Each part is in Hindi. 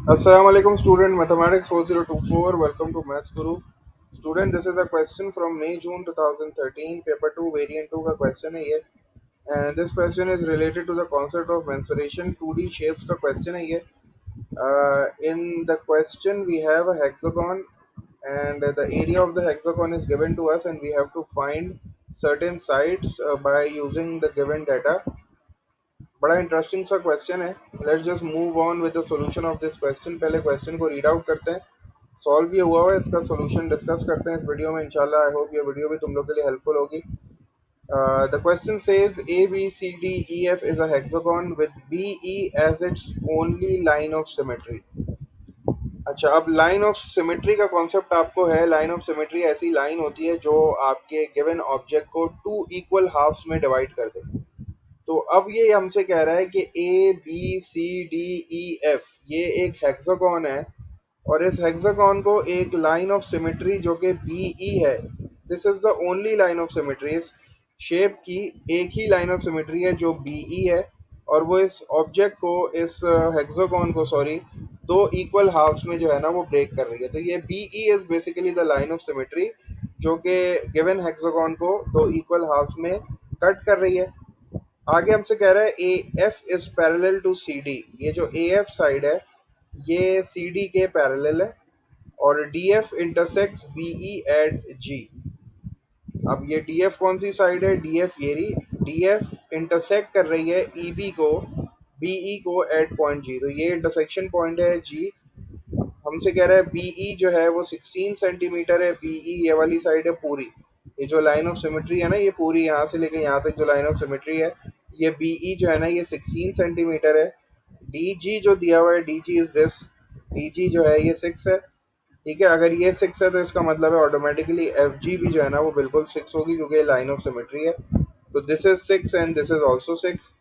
Assalamu alaikum student, mathematics 4024, welcome to Maths Guru. Student, this is a question from May June 2013, paper 2 variant 2 का question है ये. And this question is related to the concept of mensuration. 2D shapes का question है ये. In the question we have a hexagon and the area of the hexagon is given to us, and we have to find certain sides by using the given data. बड़ा इंटरेस्टिंग सा क्वेश्चन है. Let's just move on with the solution of this question. पहले क्वेश्चन को रीड आउट करते हैं. सॉल्व भी हुआ है, इसका सॉल्यूशन डिस्कस करते हैं इस वीडियो में इंशाल्लाह. आई होप ये वीडियो भी तुम लोग के लिए हेल्पफुल होगी. The question says A B C D E F is a hexagon with B E as its only line of symmetry. अच्छा, अब लाइन ऑफ सिमेट्री का कॉन्सेप्ट आपको है. लाइन ऑफ सिमेट्री ऐसी लाइन होती है जो आपके गिवन ऑब्जेक्ट को टू इक्वल हाफ्स में डिवाइड कर दे. तो अब ये हमसे कह रहा है कि A B C D E F ये एक हेक्सागन है, और इस हेक्सागन को एक लाइन ऑफ सिमेट्री जो कि बी ई है, this is the only line of symmetry. इस शेप की एक ही लाइन ऑफ सिमेट्री है जो बी ई है, और वो इस ऑब्जेक्ट को, इस हेक्सागन को सॉरी, दो इक्वल हाफ्स में जो है ना वो ब्रेक कर रही है. तो ये B E is basically the line of symmetry जो कि गिवन हेक्सागन को दो इक्वल हाफ्स में कट कर रही है. आगे हमसे कह रहा है A F is parallel to C D. ये जो ए एफ साइड है ये सी डी के पैरेलल है, और D F intersects B E at G. अब ये डी एफ कौन सी साइड है? डी एफ ये रही. डी एफ इंटरसेक्ट कर रही है ई बी को, बी ई को एट पॉइंट जी. तो ये इंटरसेक्शन पॉइंट है जी. हमसे कह रहा है बी ई जो है वो 16 सेंटीमीटर है. बी ई ये वाली साइड है पूरी. ये जो लाइन ऑफ सिमेट्री है ना, ये पूरी यहाँ से लेकर यहाँ तक जो लाइन ऑफ सिमेट्री है, ये बी ई जो है ना ये 16 सेंटीमीटर है. डी जी जो दिया हुआ है, D G is this. D G जो है ये 6 है. ठीक है, अगर ये 6 है तो इसका मतलब है ऑटोमेटिकली एफ जी भी जो है ना वो बिल्कुल 6 होगी, क्योंकि लाइन ऑफ सिमेट्री है. तो this is 6 and this is also 6.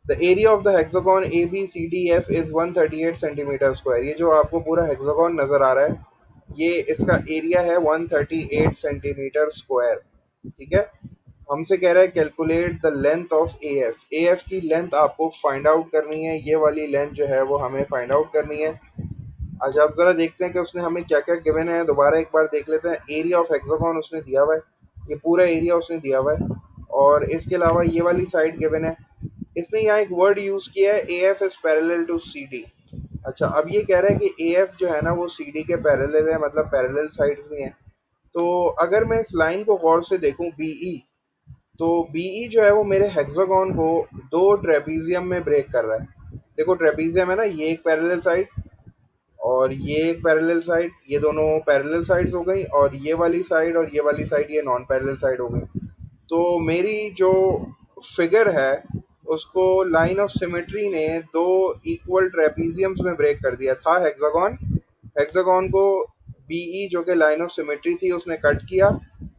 The area of the hexagon A B C D F is 138 centimetre square. ये जो आपको पूरा हेक्सागन नजर आ रहा है, ये इसका एरिया है 138 सेंटीमीटर स्क्वायर. ठीक है. हमसे कह रहा है calculate the length of A F. A F की लेंथ आपको फाइंड आउट करनी है. ये वाली लेंथ जो है वो हमें फाइंड आउट करनी है. अच्छा, आप जरा देखते हैं कि उसने हमें क्या क्या गिवन है. दोबारा एक बार देख लेते हैं. एरिया ऑफ हेक्सागन उसने दिया हुआ है, ये पूरा एरिया उसने दिया हुआ है, और इसके अलावा ये वाली साइड गिवन है. इसने यहाँ एक वर्ड यूज किया है, A F is parallel to C D. अच्छा, अब ये कह रहा है कि ए एफ जो है ना वो सी डी के पैरेलल है, मतलब पैरेलल साइड में है. तो अगर मैं इस लाइन को गौर से देखूं बीई, तो बीई जो है वो मेरे हेक्सागन को दो ट्रेपीजियम में ब्रेक कर रहा है. देखो ट्रेपीजियम है ना, ये एक पैरेलल साइड और ये एक पैरेलल साइड, ये दोनों पैरेलल साइड्स हो गई, और ये वाली साइड और ये वाली साइड ये नॉन पैरेलल साइड हो गई. तो मेरी जो फिगर है उसको लाइन ऑफ सिमेट्री ने दो इक्वल ट्रेपीजियम्स में ब्रेक कर दिया था. हेक्सागन हेक्सागन को बीई जो कि लाइन ऑफ सिमेट्री थी उसने कट किया,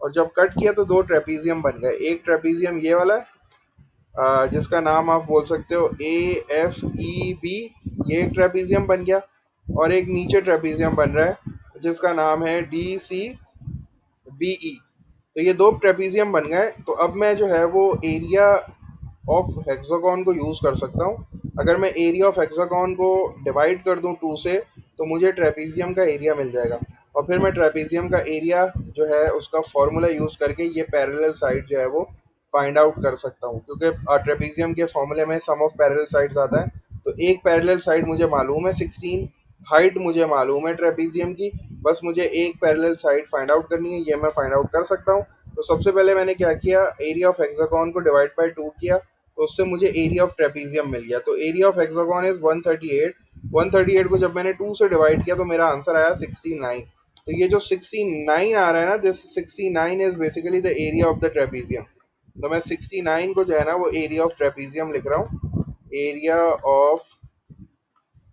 और जब कट किया तो दो ट्रेपीजियम बन गए. एक ट्रेपीजियम ये वाला जिसका नाम आप बोल सकते हो ए एफ ई बी, ये एक ट्रेपीजियम बन गया. और एक नीचे ट्रेपीजियम बन रहा है जिसका नाम है डी सी बी ई. तो ये दो ट्रेपीजियम बन गए. तो अब मैं जो है वो एरिया ऑफ हेक्सागन को यूज़ कर सकता हूँ. अगर मैं एरिया ऑफ हेक्सागन को डिवाइड कर दूँ 2 से, तो मुझे ट्रेपीजियम का एरिया मिल जाएगा. और फिर मैं ट्रेपीजियम का एरिया जो है उसका फॉर्मूला यूज़ करके ये पैरेलल साइड जो है वो फाइंड आउट कर सकता हूँ, क्योंकि ट्रेपीजियम के फॉर्मूले में सम ऑफ पैरेलल साइड्स आता है. तो एक पैरेलल साइड मुझे मालूम है 16, हाइट मुझे मालूम है ट्रेपीजियम की, बस मुझे एक पैरेलल साइड फाइंड आउट करनी है. ये मैं फाइंड आउट कर सकता हूँ. तो सबसे पहले मैंने क्या किया, एरिया ऑफ हेक्सागन को डिवाइड बाय 2 किया, तो उससे मुझे एरिया ऑफ ट्रेपीजियम मिल गया. तो एरिया ऑफ हेक्सागन इज 138. 138 को जब मैंने 2 से डिवाइड किया तो मेरा आंसर आया 69. तो ये जो 69 आ रहा है ना, this 69 is basically the area of the trapezium. तो मैं 69 को जो है ना वो एरिया ऑफ ट्रेपीजियम लिख रहा हूँ. Area of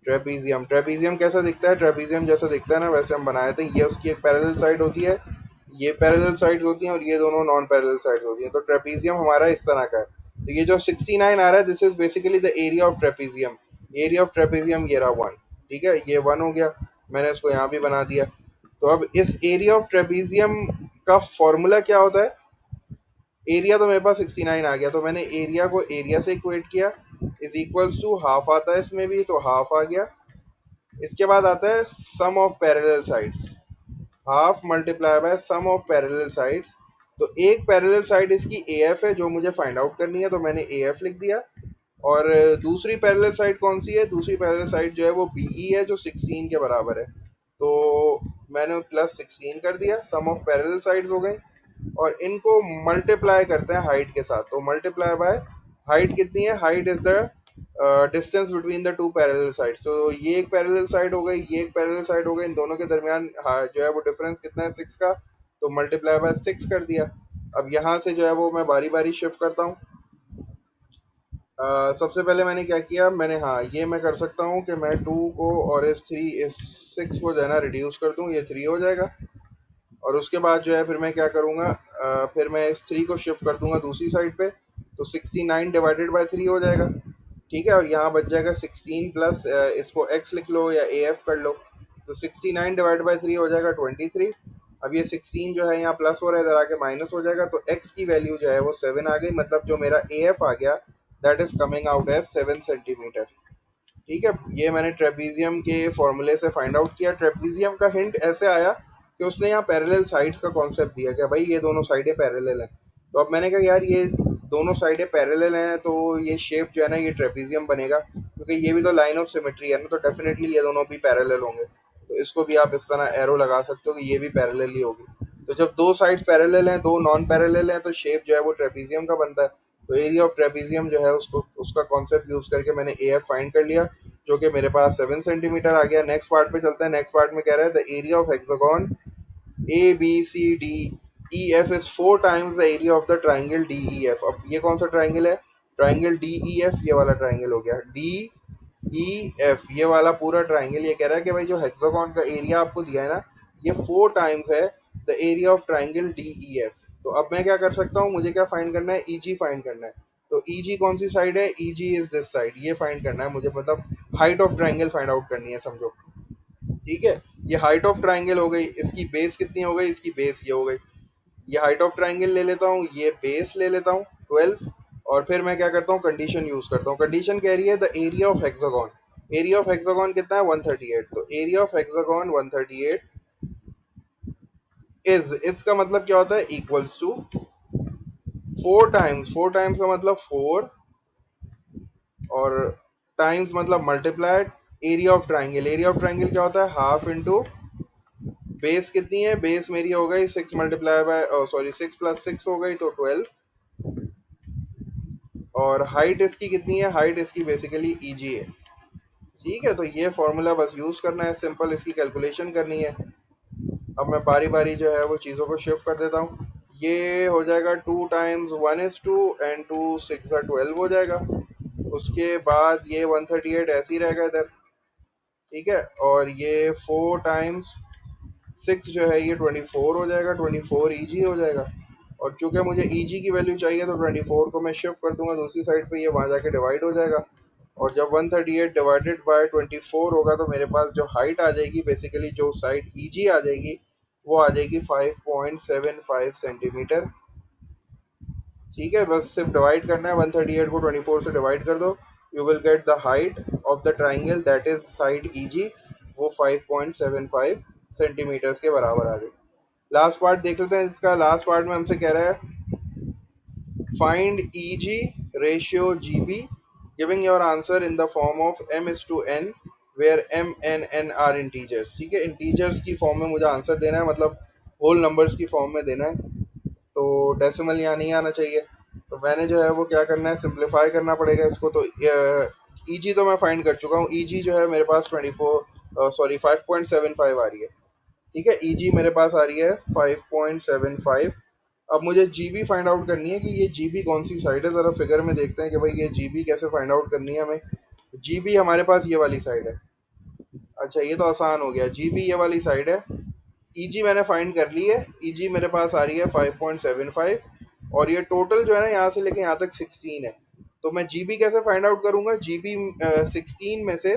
trapezium. ट्रेपीजियम कैसा दिखता है? ट्रेपीजियम जैसा दिखता है ना वैसे हम बनाए थे. ये उसकी एक पैरेलल साइड होती है, ये पैरेलल साइड्स होती हैं, और ये दोनों नॉन पैरेलल साइड्स होती हैं. तो ट्रेपीजियम हमारा इस तरह का है. तो ये जो 69 आ रहा है, this is basically the area of trapezium. Area of trapezium ये रहा 1. ठीक है, ये 1 हो गया. मैंने इसको यहाँ भी बना दिया. तो अब इस एरिया ऑफ ट्रेपीजियम का फॉर्मूला क्या होता है? एरिया तो मेरे पास 69 आ गया, तो मैंने एरिया को एरिया से इक्वेट किया, इज इक्वल्स टू हाफ आता है इसमें भी, तो हाफ आ गया. इसके बाद आता है sum of parallel sides, half multiply by sum of parallel sides. तो एक पैरेलल साइड इसकी ए एफ है जो मुझे फाइंड आउट करनी है, तो मैंने ए एफ लिख दिया। और दूसरी पैरेलल साइड कौन सी है? दूसरी पैरेलल साइड जो है वो बी ई है, जो 16 के बराबर है। तो मैंने प्लस 16 कर दिया, सम ऑफ पैरेलल साइड्स हो गई। और इनको मल्टीप्लाई करते हैं हाइट के साथ, तो मल्टीप्लाई बाय हाइट कितनी है? Height is the distance between the two parallel sides. तो ये एक पैरेलल साइड हो गई, ये एक पैरेलल साइड हो गई, इन दोनों के दरमियान जो है वो डिफरेंस कितना है? 6 का। तो मल्टीप्लाई बाय 6 कर दिया। अब यहाँ से जो है वो मैं बारी बारी शिफ्ट करता हूँ। सबसे पहले मैंने क्या किया, मैंने, हाँ, ये मैं कर सकता हूँ कि मैं 2 को और इस 6 को जो है ना रिड्यूस कर दूँ, ये 3 हो जाएगा। और उसके बाद जो है फिर मैं क्या करूँगा, फिर मैं इस 3 को शिफ्ट कर दूंगा दूसरी साइड पे, तो 69 डिवाइडेड बाय 3 हो जाएगा। ठीक है, और यहाँ बच जाएगा 16 प्लस, इसको x लिख लो या ए एफ कर लो। तो 69 डिवाइड बाई 3 हो जाएगा 23। अब ये 16 जो है यहाँ प्लस हो रहा है, इधर आके माइनस हो जाएगा, तो x की वैल्यू जो है वो 7 आ गई। मतलब जो मेरा ए एफ आ गया, that is coming out as 7 centimetre. ठीक है, ये मैंने ट्रेपीजियम के फॉर्मूले से फाइंड आउट किया। ट्रेपीजियम का हिंट ऐसे आया कि उसने यहाँ पैरेलल साइड्स का कॉन्सेप्ट दिया कि भाई ये दोनों साइडें पैरेलल हैं। तो अब मैंने कहा यार ये दोनों साइडें पैरेलल हैं, तो ये शेप जो है ना ये ट्रेपीजियम बनेगा, क्योंकि ये भी तो लाइन ऑफ सिमेट्री है ना, तो डेफिनेटली ये दोनों भी पैरेलल होंगे। तो इसको भी आप इस तरह एरो लगा सकते हो कि ये भी पैरेलल ही होगी। तो जब दो साइड्स पैरेलल हैं, दो नॉन पैरेलल हैं, तो शेप जो है वो ट्रेपीजियम का बनता है। तो एरिया ऑफ ट्रेपीजियम जो है उसको उसका कॉन्सेप्ट यूज करके मैंने ए एफ फाइंड कर लिया, जो कि मेरे पास 7 सेंटीमीटर आ गया। नेक्स्ट पार्ट पे चलते हैं। नेक्स्ट पार्ट में कह रहा है the area of hexagon A B C D E F is 4 times the area of the triangle D E F. अब ये कौन सा ट्राइंगल है? ट्राइंगल डी ई एफ, ये वाला ट्राइंगल हो गया डी ई एफ, ये वाला पूरा ट्राइंगल। ये कह रहा है कि भाई जो हेक्सागोन का एरिया आपको दिया है ना, ये 4 टाइम्स है the area of triangle D E F. तो अब मैं क्या कर सकता हूँ, मुझे क्या फाइंड करना है? ई जी फाइंड करना है। तो ई जी कौन सी साइड है? ई जी इज दिस साइड, ये फाइंड करना है मुझे, मतलब height of triangle find out करनी है, समझो। ठीक है, ये हाइट ऑफ ट्राइंगल हो गई। इसकी बेस कितनी हो गई? इसकी बेस ये हो गई। ये हाइट ऑफ ट्राइंगल ले लेता हूँ, ये बेस ले लेता हूँ 12। और फिर मैं क्या करता हूँ, कंडीशन यूज करता हूँ। कंडीशन कह रही है the area of hexagon. Area of hexagon कितना है? 138। तो एरिया ऑफ हेक्सागोन 138 इज, इसका मतलब क्या होता है? इक्वल्स टू 4 टाइम्स, 4 टाइम्स का मतलब 4, और टाइम्स मतलब multiplied area of triangle. Area of triangle क्या होता है? हाफ इंटू बेस कितनी है? बेस मेरी हो गई 6 मल्टीप्लाई बाय, सॉरी 6 प्लस 6 हो गई, तो 12। और हाइट इसकी कितनी है? हाइट इसकी बेसिकली ई जी है। ठीक है, तो ये फॉर्मूला बस यूज करना है, सिंपल इसकी कैलकुलेशन करनी है। अब मैं बारी बारी जो है वो चीज़ों को शिफ्ट कर देता हूँ। ये हो जाएगा 2 टाइम्स 1:2 एंड 2 6 12 हो जाएगा। उसके बाद ये 138 ऐसे ही रहेगा इधर। ठीक है, और ये 4 टाइम्स 6 जो है ये 24 हो जाएगा, 24 ई जी हो जाएगा। और चूंकि मुझे ई जी की वैल्यू चाहिए, तो 24 को मैं शिफ्ट कर दूंगा दूसरी साइड पे, ये वहाँ जाके डिवाइड हो जाएगा। और जब 138 डिवाइडेड बाय 24 होगा, तो मेरे पास जो हाइट आ जाएगी, बेसिकली जो साइड ई जी आ जाएगी, वो आ जाएगी 5.75 सेंटीमीटर। ठीक है, बस सिर्फ डिवाइड करना है, 138 को 24 से डिवाइड कर दो, you will get the height of the triangle, that is side E G, वो 5.75 सेंटीमीटर्स के बराबर आ गई। लास्ट पार्ट देख लेते हैं इसका। लास्ट पार्ट में हमसे कह रहा है find E G ratio G B, giving your answer in the form of m is to n where m n n are integers. ठीक है, इंटीजर्स की फॉर्म में मुझे आंसर देना है, मतलब होल नंबर्स की फॉर्म में देना है, तो डेसिमल यहाँ नहीं आना चाहिए। तो मैंने जो है वो क्या करना है, सिंप्लीफाई करना पड़ेगा इसको। तो ई जी तो मैं फाइंड कर चुका हूँ। ई जी जो है मेरे पास 24, सॉरी 5.75 आ रही है। ठीक है, ई जी मेरे पास आ रही है 5.75। अब मुझे जी बी फाइंड आउट करनी है कि ये जी बी कौन सी साइड है। ज़रा फिगर में देखते हैं कि भाई ये जी बी कैसे फाइंड आउट करनी है हमें। जी बी हमारे पास ये वाली साइड है। अच्छा, ये तो आसान हो गया, जी बी ये वाली साइड है। ई जी मैंने फाइंड कर ली है। ई जी मेरे पास आ रही है 5.75, और ये टोटल जो है ना यहाँ से लेके यहाँ तक 16 है। तो मैं जी बी कैसे फाइंड आउट करूँगा? जी बी 16 में से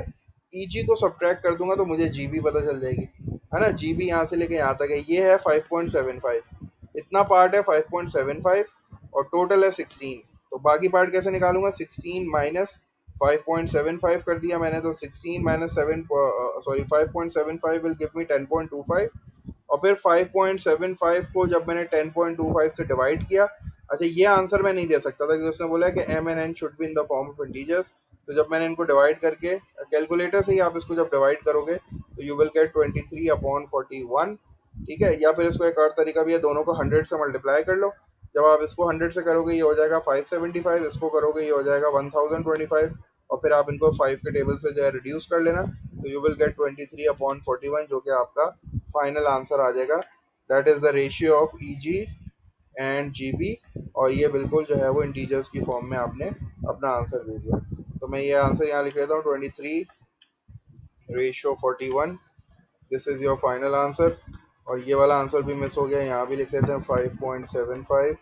ई जी को सब्ट्रैक्ट कर दूंगा, तो मुझे जी बी पता चल जाएगी, है ना। जी बी यहाँ से लेके यहाँ तक है, ये है 5.75, इतना पार्ट है 5.75, और टोटल है 16। तो बाकी पार्ट कैसे निकालूंगा? 16 माइनस 5.75 कर दिया मैंने, तो 16 minus 7, sorry 5.75 will give me 10.25। और फिर 5.75 को जब मैंने 10.25 से डिवाइड किया, अच्छा ये आंसर मैं नहीं दे सकता था क्योंकि उसने बोला कि M and N should be in the form of integers. तो जब मैंने इनको डिवाइड करके, कैलकुलेटर से ही आप इसको जब डिवाइड करोगे तो यू विल गेट 23/41। ठीक है, या फिर इसको एक और तरीका भी है, दोनों को 100 से मल्टीप्लाई कर लो। जब आप इसको 100 से करोगे ये हो जाएगा 575, इसको करोगे ये हो जाएगा 1025, और फिर आप इनको 5 के टेबल से जो है रिड्यूस कर लेना, तो यू विल गेट 23/41, जो कि आपका फाइनल आंसर आ जाएगा। That is the ratio of E G and G B. और ये बिल्कुल जो है वो इंटीजर्स की फॉर्म में आपने अपना आंसर दे दिया। तो मैं ये आंसर यहाँ लिख लेता हूँ, 23/41, this is your final answer. और ये वाला आंसर भी मिस हो गया, यहाँ भी लिख लेते हैं 5.75।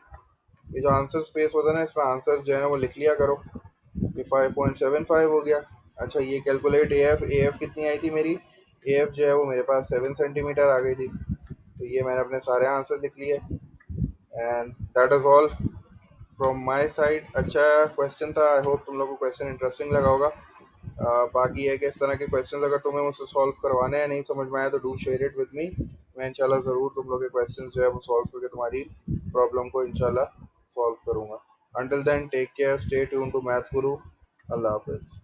ये जो आंसर स्पेस होता है ना, इसमें आंसर जो है ना वो लिख लिया करो। ये 5.75 हो गया। अच्छा ये कैलकुलेट ए एफ कितनी आई थी मेरी, ए एफ जो है वो मेरे पास 7 सेंटीमीटर आ गई थी। तो ये मैंने अपने सारे आंसर लिख लिए, and that is all from my side. अच्छा क्वेश्चन था, आई होप तुम लोग को क्वेश्चन इंटरेस्टिंग लगा होगा। बाकी है कि इस तरह के क्वेश्चन अगर तुम्हें मुझसे सॉल्व करवाने हैं, नहीं समझ में आया, तो do share it with me. मैं इंशाल्लाह ज़रूर तुम लोग के क्वेश्चन जो है वो सॉल्व करके तुम्हारी प्रॉब्लम को इंशाल्लाह सॉल्व करूँगा। Until then take care, stay tune to Maths Guru. अल्लाह हाफिज़।